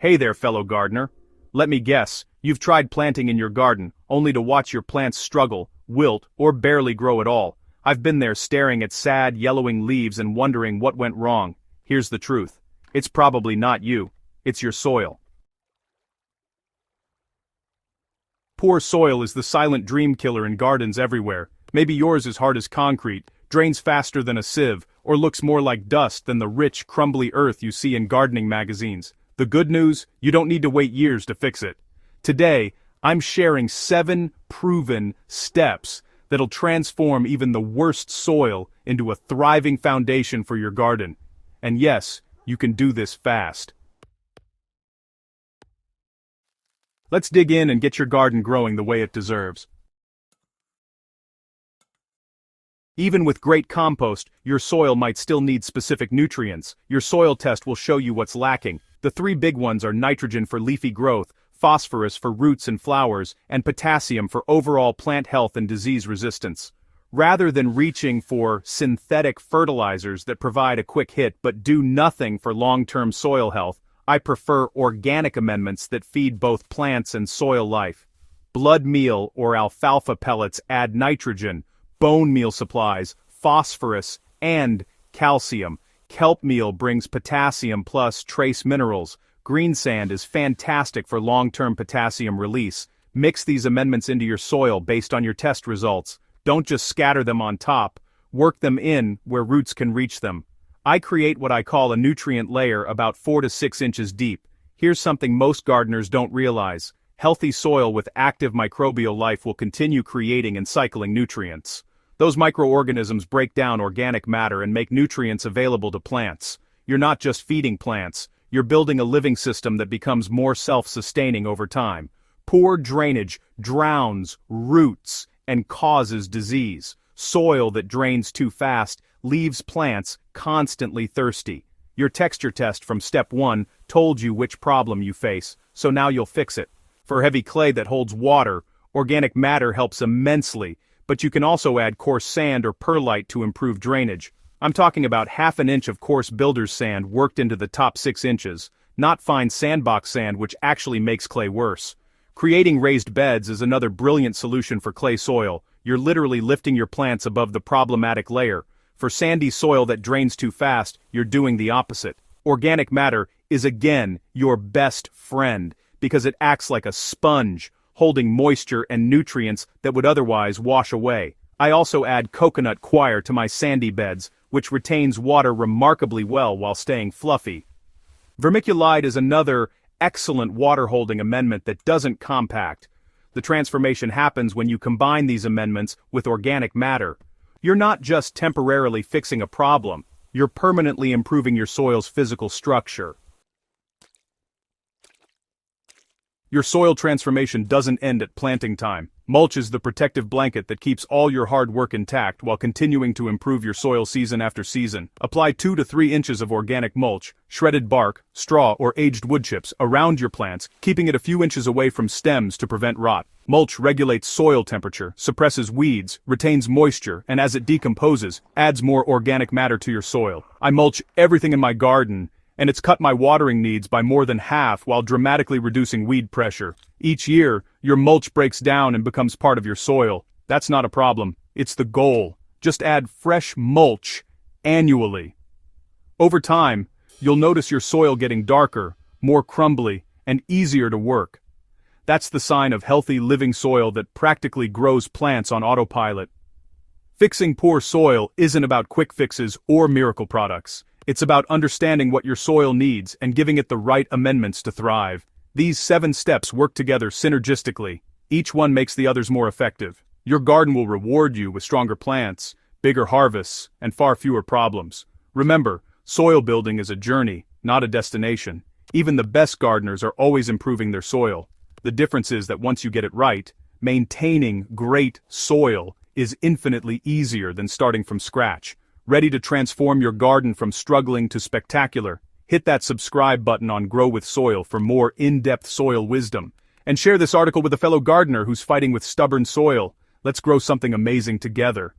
Hey there, fellow gardener. Let me guess, you've tried planting in your garden, only to watch your plants struggle, wilt, or barely grow at all. I've been there staring at sad, yellowing leaves and wondering what went wrong. Here's the truth. It's probably not you. It's your soil. Poor soil is the silent dream killer in gardens everywhere. Maybe yours is hard as concrete, drains faster than a sieve, or looks more like dust than the rich, crumbly earth you see in gardening magazines. The good news, you don't need to wait years to fix it. Today, I'm sharing 7 proven steps that'll transform even the worst soil into a thriving foundation for your garden. And yes, you can do this fast. Let's dig in and get your garden growing the way it deserves. Even with great compost, your soil might still need specific nutrients. Your soil test will show you what's lacking. The 3 big ones are nitrogen for leafy growth, phosphorus for roots and flowers, and potassium for overall plant health and disease resistance. Rather than reaching for synthetic fertilizers that provide a quick hit but do nothing for long-term soil health, I prefer organic amendments that feed both plants and soil life. Blood meal or alfalfa pellets add nitrogen, bone meal supplies, phosphorus, and calcium. Kelp meal brings potassium plus trace minerals. Green sand is fantastic for long-term potassium release. Mix these amendments into your soil based on your test results. Don't just scatter them on top. Work them in where roots can reach them. I create what I call a nutrient layer about 4 to 6 inches deep. Here's something most gardeners don't realize. Healthy soil with active microbial life will continue creating and cycling nutrients. Those microorganisms break down organic matter and make nutrients available to plants. You're not just feeding plants, you're building a living system that becomes more self-sustaining over time. Poor drainage drowns roots and causes disease. Soil that drains too fast leaves plants constantly thirsty. Your texture test from step 1 told you which problem you face, so now you'll fix it. For heavy clay that holds water, organic matter helps immensely, but you can also add coarse sand or perlite to improve drainage. I'm talking about ½ inch of coarse builder's sand worked into the top 6 inches, not fine sandbox sand which actually makes clay worse. Creating raised beds is another brilliant solution for clay soil. You're literally lifting your plants above the problematic layer. For sandy soil that drains too fast, you're doing the opposite. Organic matter is again your best friend because it acts like a sponge, holding moisture and nutrients that would otherwise wash away. I also add coconut coir to my sandy beds, which retains water remarkably well while staying fluffy. Vermiculite is another excellent water-holding amendment that doesn't compact. The transformation happens when you combine these amendments with organic matter. You're not just temporarily fixing a problem, you're permanently improving your soil's physical structure. Your soil transformation doesn't end at planting time. Mulch is the protective blanket that keeps all your hard work intact while continuing to improve your soil season after season. Apply 2 to 3 inches of organic mulch, shredded bark, straw, or aged wood chips around your plants, keeping it a few inches away from stems to prevent rot. Mulch regulates soil temperature, suppresses weeds, retains moisture, and as it decomposes, adds more organic matter to your soil. I mulch everything in my garden, and it's cut my watering needs by more than half while dramatically reducing weed pressure. Each year, your mulch breaks down and becomes part of your soil. That's not a problem, it's the goal. Just add fresh mulch annually. Over time, you'll notice your soil getting darker, more crumbly, and easier to work. That's the sign of healthy living soil that practically grows plants on autopilot. Fixing poor soil isn't about quick fixes or miracle products. It's about understanding what your soil needs and giving it the right amendments to thrive. These 7 steps work together synergistically. Each one makes the others more effective. Your garden will reward you with stronger plants, bigger harvests, and far fewer problems. Remember, soil building is a journey, not a destination. Even the best gardeners are always improving their soil. The difference is that once you get it right, maintaining great soil is infinitely easier than starting from scratch. Ready to transform your garden from struggling to spectacular? Hit that subscribe button on Grow with Soil for more in-depth soil wisdom. And share this article with a fellow gardener who's fighting with stubborn soil. Let's grow something amazing together.